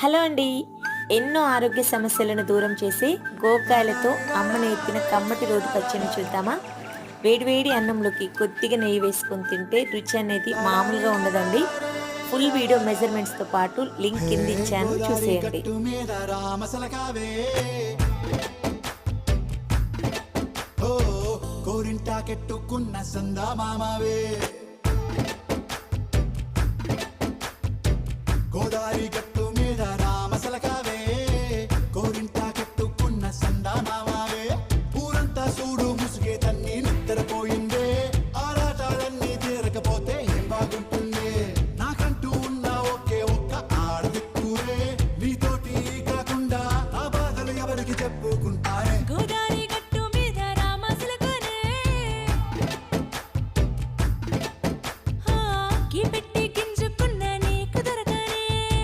Hello అండి. ఎన్నో ఆరోగ్య సమస్యలను దూరం చేసే గోకాయలతో అమ్మ నేర్పిన కమ్మటి రోటి పచ్చడిని చూద్దామా? వేడివేడి అన్నంలోకి కొద్దిగా నెయ్యి వేసుకొని తింటే రుచి అనేది మామూలుగా ఉండదండి. ఫుల్ వీడియో మెజర్మెంట్స్‌తో పాటు లింక్ హే కింద ఇచ్చాను గోదారి చూసేయండి. గట్టు మీద రామసలకావే ఓ కోరింటాకెట్టుకున్న సందా మామవే గోదారి గట్టు